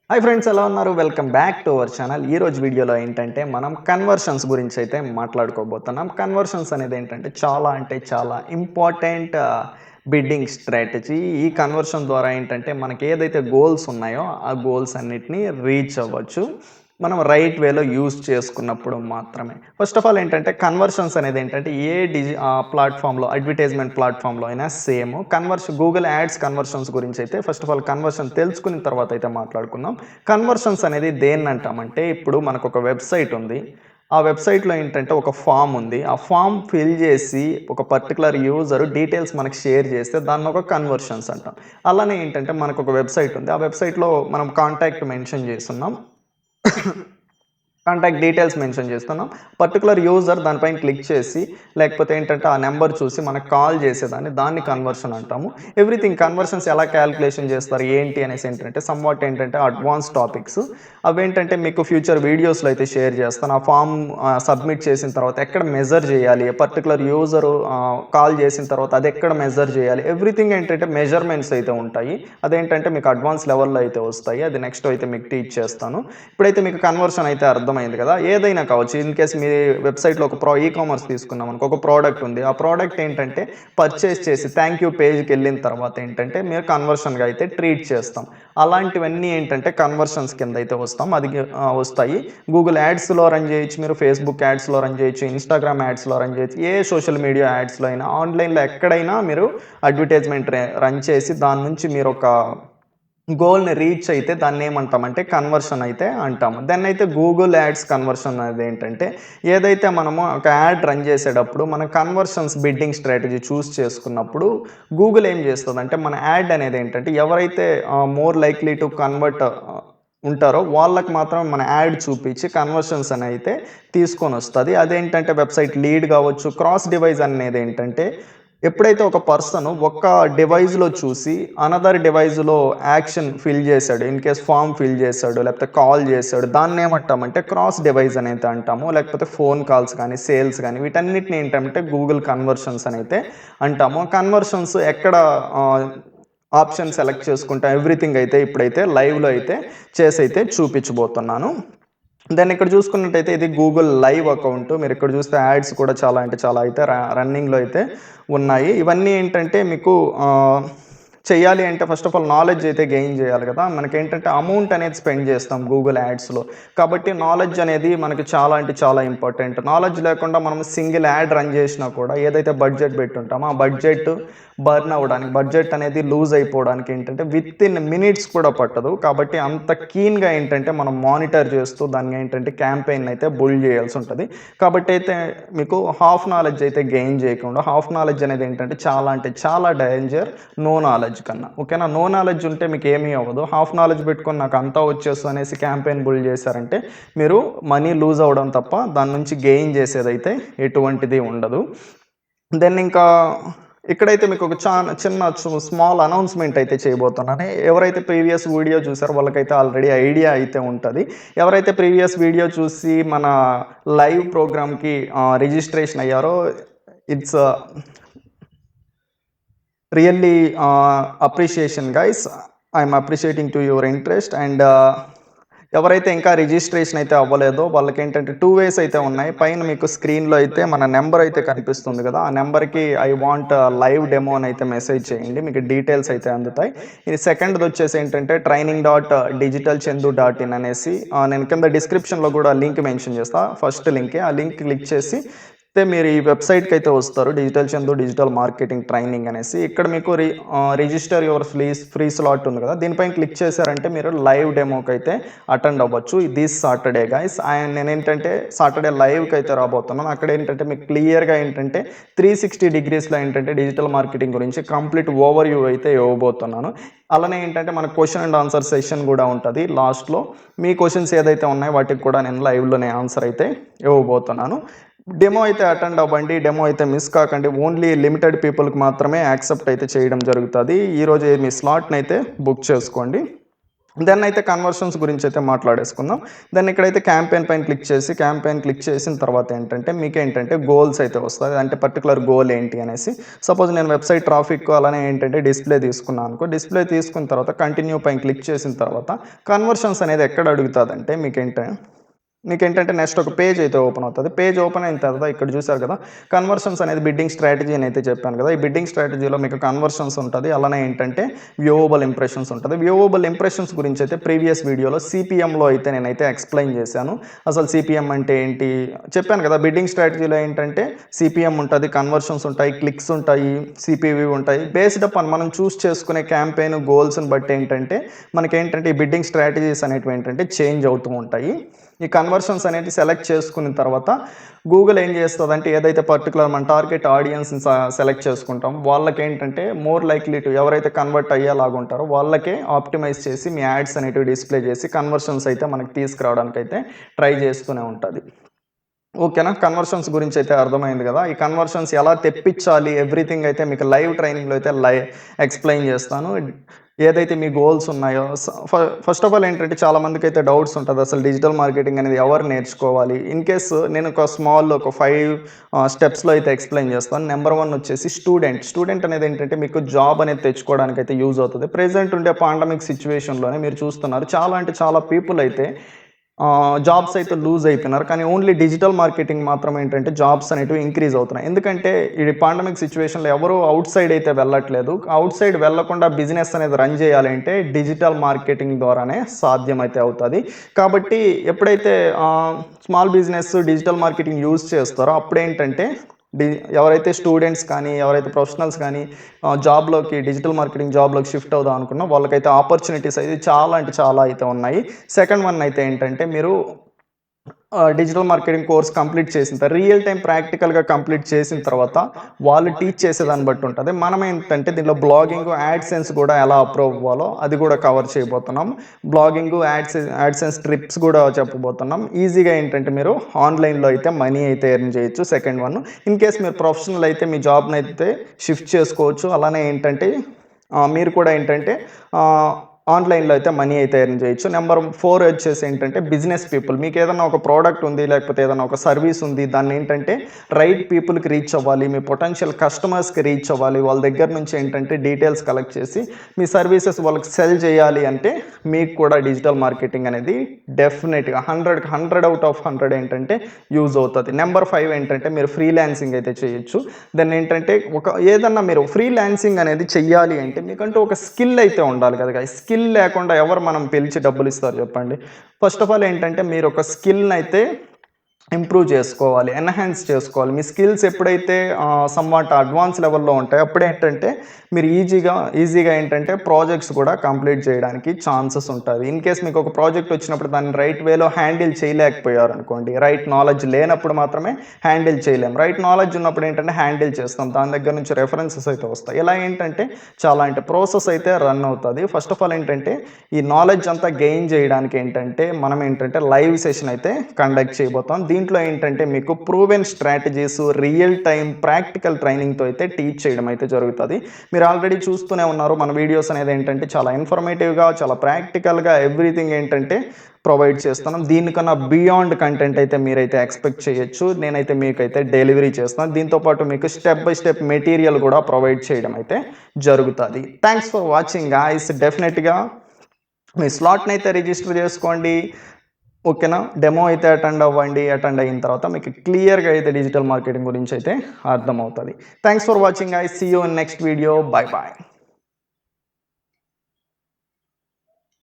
Hi friends, ఎలా ఉన్నారు? Welcome back to our channel. ఈ రోజు వీడియోలో ఏంటంటే మనం కన్వర్షన్స్ గురించి అయితే మాట్లాడుకోబోతున్నాం. కన్వర్షన్స్ అనేది ఏంటంటే చాలా ఇంపార్టెంట్ బిడ్డింగ్ స్ట్రాటజీ. ఈ కన్వర్షన్ ద్వారా ఏంటంటే మనకి ఏదైతే గోల్స్ ఉన్నాయో ఆ గోల్స్ అన్నిటిని రీచ్ అవ్వచ్చు. మనం రైట్ వేలో యూజ్ చేసుకున్నప్పుడు మాత్రమే. ఫస్ట్ ఆఫ్ ఆల్ ఏంటంటే కన్వర్షన్స్ అనేది ఏంటంటే ఏ ప్లాట్ఫామ్లో, అడ్వర్టైజ్మెంట్ ప్లాట్ఫామ్లో అయినా సేమ్. గూగుల్ యాడ్స్ కన్వర్షన్స్ గురించి అయితే ఫస్ట్ ఆఫ్ ఆల్ కన్వర్షన్ తెలుసుకున్న తర్వాత అయితే మాట్లాడుకుందాం. కన్వర్షన్స్ అనేది దేన్ని అంటామంటే, ఇప్పుడు మనకు ఒక వెబ్సైట్ ఉంది. ఆ వెబ్సైట్లో ఏంటంటే ఒక ఫామ్ ఉంది. ఆ ఫామ్ ఫిల్ చేసి ఒక పర్టికులర్ యూజర్ డీటెయిల్స్ మనకు షేర్ చేస్తే దాన్ని ఒక కన్వర్షన్స్ అంటాం. అలానే ఏంటంటే మనకు ఒక వెబ్సైట్ ఉంది. ఆ వెబ్సైట్లో మనం కాంటాక్ట్ మెన్షన్ చేస్తున్నాం. కాంటాక్ట్ డీటెయిల్స్ మెన్షన్ చేస్తున్నాం. పర్టికులర్ యూజర్ దానిపైన క్లిక్ చేసి, లేకపోతే ఏంటంటే ఆ నెంబర్ చూసి మనకు కాల్ దాన్ని కన్వర్షన్ అంటాము. ఎవ్రీథింగ్ కన్వర్షన్స్ ఎలా క్యాలిక్యులేషన్ చేస్తారు ఏంటి అనేసి ఏంటంటే ఏంటంటే అడ్వాన్స్ టాపిక్స్. అవేంటంటే మీకు ఫ్యూచర్ వీడియోస్లో అయితే షేర్ చేస్తాను. ఆ ఫామ్ సబ్మిట్ చేసిన తర్వాత ఎక్కడ మెజర్ చేయాలి, పర్టికులర్ యూజరు కాల్ చేసిన తర్వాత అది ఎక్కడ మెజర్ చేయాలి, ఎవ్రీథింగ్ ఏంటంటే మెజర్మెంట్స్ అయితే ఉంటాయి. అదేంటంటే మీకు అడ్వాన్స్ లెవెల్లో అయితే వస్తాయి. అది నెక్స్ట్ అయితే మీకు టీచ్ చేస్తాను. ఇప్పుడైతే మీకు కన్వర్షన్ అయితే అర్థమైంది కదా. ఏదైనా కావచ్చు. ఇన్ కేస్ మీ వెబ్సైట్లో ఒక ఈ కామర్స్ తీసుకున్నాం అనుకో, ఒక ప్రోడక్ట్ ఉంది. ఆ ప్రోడక్ట్ ఏంటంటే పర్చేస్ చేసి థ్యాంక్ యూ పేజ్కి వెళ్ళిన తర్వాత ఏంటంటే మీరు కన్వర్షన్గా అయితే ట్రీట్ చేస్తాం. అలాంటివన్నీ ఏంటంటే కన్వర్షన్స్ కింద అయితే వస్తాయి. గూగుల్ యాడ్స్లో రన్ చేయొచ్చు, మీరు ఫేస్బుక్ యాడ్స్లో రన్ చేయొచ్చు, ఇన్స్టాగ్రామ్ యాడ్స్లో రన్ చేయొచ్చు, ఏ సోషల్ మీడియా యాడ్స్లో అయినా, ఆన్లైన్లో ఎక్కడైనా మీరు అడ్వర్టైజ్మెంట్ రన్ చేసి దాని నుంచి మీరు ఒక గోల్‌ని రీచ్ అయితే దాన్నేమంటామంటే కన్వర్షన్ అయితే అంటాము. దెన్ అయితే గూగుల్ యాడ్స్ కన్వర్షన్ అదేంటంటే, ఏదైతే మనము ఒక యాడ్ రన్ చేసేటప్పుడు మన కన్వర్షన్స్ బిడ్డింగ్ స్ట్రాటజీ చేసుకున్నప్పుడు గూగుల్ ఏం చేస్తదంటే, మన యాడ్ అనేది ఏంటంటే ఎవరైతే మోర్ లైక్లీ టు కన్వర్ట్ ఉంటారో వాళ్ళకి మాత్రం మన యాడ్ చూపించి కన్వర్షన్స్ అని అయితే తీసుకొనొస్తది. అదేంటంటే వెబ్సైట్ లీడ్ కావచ్చు. క్రాస్ డివైస్ అనేది ఏంటంటే, ఎప్పుడైతే ఒక పర్సన్ ఒక్క డివైస్‌లో చూసి అనదర్ డివైస్‌లో యాక్షన్ ఫిల్ చేశాడు. ఇన్ కేస్ ఫార్మ్ ఫిల్ చేశాడు, లేకపోతే కాల్ చేశాడు. దాన్నేమంటామంటే క్రాస్ డివైస్ అనైతే అంటాము. లేకపోతే ఫోన్ కాల్స్ కానీ, సేల్స్ కానీ వీటన్నిటిని ఏంటంటే గూగుల్ కన్వర్షన్స్ అనైతే అంటాము. కన్వర్షన్స్ ఎక్కడ ఆప్షన్ సెలెక్ట్ చేసుకుంటాం, ఎవ్రీథింగ్ అయితే ఇప్పుడైతే లైవ్‌లో అయితే చేసైతే చూపించబోతున్నాను. దెన్ ఇక్కడ చూసుకున్నట్టయితే ఇది గూగుల్ లైవ్ అకౌంట్. మీరు ఇక్కడ చూస్తే యాడ్స్ కూడా చాలా అయితే రన్నింగ్‌లో అయితే ఉన్నాయి. ఇవన్నీ ఏంటంటే మీకు చెయ్యాలి అంటే ఫస్ట్ ఆఫ్ ఆల్ నాలెడ్జ్ అయితే గెయిన్ చేయాలి కదా. మనకేంటంటే అమౌంట్ అనేది స్పెండ్ చేస్తాం గూగుల్ యాడ్స్‌లో. కాబట్టి నాలెడ్జ్ అనేది మనకి చాలా ఇంపార్టెంట్. నాలెడ్జ్ లేకుండా మనం సింగిల్ యాడ్ రన్ చేసినా కూడా ఏదైతే బడ్జెట్ పెట్టుంటామో ఆ బడ్జెట్ బర్న్ అవ్వడానికి, బడ్జెట్ అనేది లూజ్ అయిపోవడానికి ఏంటంటే వితిన్ మినిట్స్ కూడా పట్టదు. కాబట్టి అంత కీన్‌గా ఏంటంటే మనం మానిటర్ చేస్తూ దాన్ని ఏంటంటే క్యాంపెయిన్ అయితే బిల్డ్ చేయాల్సి ఉంటది. కాబట్టి అయితే మీకు హాఫ్ నాలెడ్జ్ అయితే గెయిన్ చేయకుండా, హాఫ్ నాలెడ్జ్ అనేది ఏంటంటే చాలా డేంజర్ నో నాలెడ్జ్ కన్నా. ఓకేనా? నో నాలెడ్జ్ ఉంటే మీకు ఏమీ అవ్వదు. హాఫ్ నాలెడ్జ్ పెట్టుకొని నాకు అంతా వచ్చేస్తు అనేసి క్యాంపెయిన్ బిల్డ్ చేశారంటే మీరు మనీ లూజ్ అవ్వడం తప్ప దాని నుంచి గెయిన్ చేసేదైతే ఎటువంటిది ఉండదు. దెన్ ఇంకా ఇక్కడైతే మీకు ఒక స్మాల్ అనౌన్స్‌మెంట్ అయితే చేయబోతున్నాను. ఎవరైతే ప్రీవియస్ వీడియో చూసారో వాళ్ళకైతే ఆల్రెడీ ఐడియా అయితే ఉంటది. ఎవరైతే ప్రీవియస్ వీడియో చూసి మన లైవ్ ప్రోగ్రామ్‌కి రిజిస్ట్రేషన్ అయ్యారో, it's really appreciation guys. I'm appreciating to your interest. And ఎవరైతే ఇంకా రిజిస్ట్రేషన్ అయితే అవ్వలేదో వాళ్ళకేంటంటే 2 వేస్ అయితే ఉన్నాయి. పైన మీకు స్క్రీన్‌లో అయితే మన నెంబర్ అయితే కనిపిస్తుంది కదా. ఆ నెంబర్‌కి ఐ వాంట్ లైవ్ డెమో అని అయితే మెసేజ్ చేయండి. మీకు డీటెయిల్స్ అయితే అందుతాయి. ఇది సెకండ్‌దొచ్చేసి ఏంటంటే training.digitalchandu.in అనేసి నేను కింద డిస్క్రిప్షన్‌లో కూడా లింక్ మెన్షన్ చేస్తా. ఫస్ట్ లింకే. ఆ లింక్ క్లిక్ చేసి మీరు ఈ వెబ్సైట్‌కి అయితే వస్తారు. Digital Chandu digital marketing training అనేసి. ఇక్కడ మీకు రిజిస్టర్ యువర్ ఫ్రీ స్లాట్ ఉంది కదా. దీనిపైన క్లిక్ చేశారంటే మీరు లైవ్ డెమోకి అయితే అటెండ్ అవ్వచ్చు. This Saturday guys. అండ్ నేనేంటంటే సాటర్డే లైవ్‌కి అయితే రాబోతున్నాను. అక్కడ ఏంటంటే మీకు క్లియర్‌గా ఏంటంటే 360 డిగ్రీస్‌లో ఏంటంటే డిజిటల్ మార్కెటింగ్ గురించి కంప్లీట్ ఓవర్ వ్యూ అయితే ఇవ్వబోతున్నాను. అలానే ఏంటంటే మన క్వెషన్ అండ్ ఆన్సర్ సెషన్ కూడా ఉంటది లాస్ట్‌లో. మీ క్వెషన్స్ ఏదైతే ఉన్నాయో వాటికి కూడా నేను లైవ్‌లోనే ఆన్సర్ అయితే ఇవ్వబోతున్నాను. డెమో అయితే అటెండ్ అవ్వండి. డెమో అయితే మిస్ కాకండి. ఓన్లీ లిమిటెడ్ పీపుల్‌కి మాత్రమే యాక్సెప్ట్ అయితే చేయడం జరుగుతది. ఈరోజే మీ స్లాట్‌నైతే బుక్ చేసుకోండి. దెన్ అయితే కన్వర్షన్స్ గురించి అయితే మాట్లాడేసుకుందాం. దెన్ ఇక్కడైతే క్యాంపెయిన్ పైన క్లిక్ చేసిన తర్వాత ఏంటంటే మీకేంటంటే గోల్స్ అయితే వస్తది. అంటే పర్టిక్యులర్ గోల్ ఏంటి అనేసి. సపోజ్ నేను వెబ్‌సైట్ ట్రాఫిక్ అలానే ఏంటంటే డిస్‌ప్లే తీసుకున్నాను అనుకో. డిస్‌ప్లే తీసుకున్న తర్వాత కంటిన్యూ పైన క్లిక్ చేసిన తర్వాత కన్వర్షన్స్ అనేది ఎక్కడ అడుగుతదంటే మీకేంటంటే నెక్స్ట్ ఒక పేజ్ అయితే ఓపెన్ అవుతది. పేజ్ ఓపెన్ అయిన తర్వాత ఇక్కడ చూసారు కదా! కన్వర్షన్స్ అనేది బిడ్డింగ్ స్ట్రాటజీ అని అయితే చెప్పాను కదా! ఈ బిడ్డింగ్ స్ట్రాటజీలో మీకు కన్వర్షన్స్ ఉంటది. అలానే ఏంటంటే వ్యూవబుల్ ఇంప్రెషన్స్ ఉంటది. వ్యూవబుల్ ఇంప్రెషన్స్ గురించి అయితే ప్రీవియస్ వీడియోలో సీపీఎంలో అయితే నేనైతే ఎక్స్‌ప్లెయిన్ చేశాను. అసలు సీపీఎం అంటే ఏంటి? చెప్పాను కదా! బిడ్డింగ్ స్ట్రాటజీలో ఏంటంటే సీపీఎం ఉంటది, కన్వర్షన్స్ ఉంటాయి, క్లిక్స్ ఉంటాయి, సీపీవీ ఉంటాయి. బేస్డ్ అపాన్ మనం చూస్ చేసుకునే క్యాంపెయిన్ గోల్స్‌ని బట్టి ఏంటంటే మనకేంటంటే ఈ బిడ్డింగ్ స్ట్రాటజీస్ అనేటివి ఏంటంటే చేంజ్ అవుతూ ఉంటాయి. ఈ కన్వర్షన్స్ అనేది సెలెక్ట్ చేసుకున్న తర్వాత గూగుల్ ఏం చేస్తదంటే ఏదైతే పర్టిక్యులర్ మన టార్గెట్ ఆడియన్స్‌ని సెలెక్ట్ చేసుకుంటాం వాళ్ళకేంటంటే మోర్ లైక్లీ టు ఎవరైతే కన్వర్ట్ అయ్యేలాగా ఉంటారో వాళ్ళకే ఆప్టిమైజ్ చేసి మీ యాడ్స్ అనేటివి డిస్‌ప్లే చేసి కన్వర్షన్స్ అయితే మనకు తీసుకురావడానికైతే ట్రై చేస్తూనే ఉంటది. ఓకేనా? కన్వర్షన్స్ గురించి అయితే అర్థమైంది గదా! ఈ కన్వర్షన్స్ ఎలా తెప్పిచ్చాలి ఎవ్రీథింగ్ అయితే మీకు లైవ్ ట్రైనింగ్‌లో అయితే ఎక్స్‌ప్లెయిన్ చేస్తాను. ఏదైతే మీ గోల్స్ ఉన్నాయో ఫస్ట్ ఆఫ్ ఆల్ ఏంటంటే చాలా మందికైతే డౌట్స్ ఉంటది. అసలు డిజిటల్ మార్కెటింగ్ అనేది ఎవరు నేర్చుకోవాలి? ఇన్ కేస్ నేను ఒక 5 స్టెప్స్‌లో అయితే ఎక్స్‌ప్లెయిన్ చేస్తాను. నెంబర్ 1 వచ్చేసి స్టూడెంట్. స్టూడెంట్ అనేది ఏంటంటే మీకు జాబ్ అనేది తెచ్చుకోవడానికైతే యూజ్ అవుతది. ప్రెజెంట్ ఉండే పాండమిక్ సిట్యుయేషన్‌లోనే మీరు చూస్తున్నారు చాలా అంటే చాలా పీపుల్ అయితే జాబ్స్ అయితే లూజ్ అయిపోయినారు. కానీ ఓన్లీ డిజిటల్ మార్కెటింగ్ మాత్రం ఏంటంటే జాబ్స్ అనేటివి ఇంక్రీజ్ అవుతున్నాయి. ఎందుకంటే ఈ పాండమిక్ సిట్యుయేషన్‌లో ఎవరు ఔట్ సైడ్ అయితే వెళ్ళట్లేదు. ఔట్ సైడ్ వెళ్ళకుండా బిజినెస్ అనేది రన్ చేయాలి అంటే డిజిటల్ మార్కెటింగ్ ద్వారానే సాధ్యమైతే అవుతది. కాబట్టి ఎప్పుడైతే small business digital marketing use చేస్తారో అప్పుడేంటంటే డి ఎవరైతే స్టూడెంట్స్ కానీ, ఎవరైతే ప్రొఫెషనల్స్ కానీ జాబ్‌లోకి డిజిటల్ మార్కెటింగ్ జాబ్‌లోకి షిఫ్ట్ అవుదాం అనుకున్నా వాళ్ళకైతే ఆపర్చునిటీస్ అయితే చాలా అంటే చాలా అయితే ఉన్నాయి. సెకండ్ వన్ అయితే ఏంటంటే మీరు డిజిటల్ మార్కెటింగ్ కోర్స్ కంప్లీట్ చేసిన తర్వాత రియల్ టైమ్ ప్రాక్టికల్‌గా కంప్లీట్ చేసిన తర్వాత వాళ్ళు టీచ్ చేసేదాన్ని బట్టి ఉంటది. మనం ఏంటంటే దీంట్లో బ్లాగింగ్, యాడ్‌సెన్స్ గూడా ఎలా అప్రూవ్ అవ్వాలో అది గూడా కవర్ చేయబోతున్నాం. బ్లాగింగు, యాడ్‌సెన్స్ ట్రిప్స్ గూడా చెప్పబోతున్నాం. ఈజీగా ఏంటంటే మీరు ఆన్‌లైన్‌లో అయితే మనీ అయితే ఎర్న్ చేయొచ్చు సెకండ్ వన్. ఇన్ కేస్ మీరు ప్రొఫెషనల్ అయితే మీ జాబ్‌నైతే షిఫ్ట్ చేసుకోవచ్చు. అలానే ఏంటంటే మీరు కూడా ఏంటంటే ఆహ్, ఆన్‌లైన్‌లో అయితే మనీ అయితే ఎర్న్ చేయొచ్చు. నెంబర్ 4 వచ్చేసి ఏంటంటే బిజినెస్ పీపుల్. మీకేదన్నా ఒక ప్రోడక్ట్ ఉంది, లేకపోతే ఏదన్నా ఒక సర్వీస్ ఉంది. దాన్నేంటంటే రైట్ పీపుల్‌కి రీచ్ అవ్వాలి. మీ పొటెన్షియల్ కస్టమర్స్‌కి రీచ్ అవ్వాలి. వాళ్ళ దగ్గర నుంచి ఏంటంటే డీటెయిల్స్ కలెక్ట్ చేసి మీ సర్వీసెస్ వాళ్ళకి సెల్ చేయాలి అంటే మీకు కూడా డిజిటల్ మార్కెటింగ్ అనేది డెఫినెట్‌గా 100కి 100 ఔట్ ఆఫ్ 100 ఏంటంటే యూజ్ అవుతది. నెంబర్ 5 ఏంటంటే మీరు ఫ్రీలాన్సింగ్ అయితే చేయొచ్చు. దెన్ ఏంటంటే ఏదన్నా మీరు ఫ్రీలాన్సింగ్ అనేది చెయ్యాలి అంటే మీకంటూ ఒక స్కిల్ అయితే ఉండాలి కదా గైస్. స్కిల్ లేకుండా ఎవరు మనం పిలిచి డబ్బులిస్తారు చెప్పండి. ఫస్ట్ ఆఫ్ ఆల్ ఏంటంటే మీరు ఒక స్కిల్‌నైతే ఇంప్రూవ్ చేసుకోవాలి. ఎన్హాన్స్ చేసుకోవాలి. మీ స్కిల్స్ ఎప్పుడైతే సమ్‌వాట్ అడ్వాన్స్ లెవెల్‌లో ఉంటాయో అప్పుడేంటంటే మీరు ఈజీగా ఏంటంటే ప్రాజెక్ట్స్ కూడా కంప్లీట్ చేయడానికి ఛాన్సెస్ ఉంటది. ఇన్ కేస్ మీకు ఒక ప్రాజెక్ట్ వచ్చినప్పుడు దాన్ని రైట్ వేలో హ్యాండిల్ చేయలేకపోయారనుకోండి, రైట్ నాలెడ్జ్ లేనప్పుడు మాత్రమే హ్యాండిల్ చేయలేం. రైట్ నాలెడ్జ్ ఉన్నప్పుడు ఏంటంటే హ్యాండిల్ చేస్తాం. దాని దగ్గర నుంచి రెఫరెన్సెస్ అయితే వస్తాయి. ఇలా ఏంటంటే చాలా అంటే ప్రాసెస్ అయితే రన్ అవుతది. ఫస్ట్ ఆఫ్ ఆల్ ఏంటంటే ఈ నాలెడ్జ్ అంతా గెయిన్ చేయడానికి ఏంటంటే మనం ఏంటంటే లైవ్ సెషన్ అయితే కండక్ట్ చేయబోతాం. దీంట్లో ఏంటంటే మీకు proven strategies, real time practical ట్రైనింగ్‌తో అయితే టీచ్ చేయడం అయితే జరుగుతది. మీరు ఆల్రెడీ చూస్తూనే ఉన్నారు మన వీడియోస్ అనేది ఏంటంటే చాలా ఇన్ఫర్మేటివ్‌గా, చాలా ప్రాక్టికల్‌గా ఎవ్రీథింగ్ ఏంటంటే ప్రొవైడ్ చేస్తున్నాం. దీనికన్నా బియాండ్ కంటెంట్ అయితే మీరైతే ఎక్స్‌పెక్ట్ చేయొచ్చు. నేనైతే మీకైతే డెలివరీ చేస్తాను. దీంతో పాటు మీకు స్టెప్ బై స్టెప్ మెటీరియల్ కూడా ప్రొవైడ్ చేయడం అయితే జరుగుతది. Thanks for watching guys. డెఫినెట్‌గా మీ స్లాట్‌నైతే రిజిస్టర్ చేసుకోండి. ఓకేనా? డెమో అయితే అటెండ్ అవ్వండి. అటెండ్ అయిన తర్వాత మీకు క్లియర్‌గా అయితే డిజిటల్ మార్కెటింగ్ గురించి అయితే అర్థమవుతది. Thanks for watching guys. See you in next video. Bye by.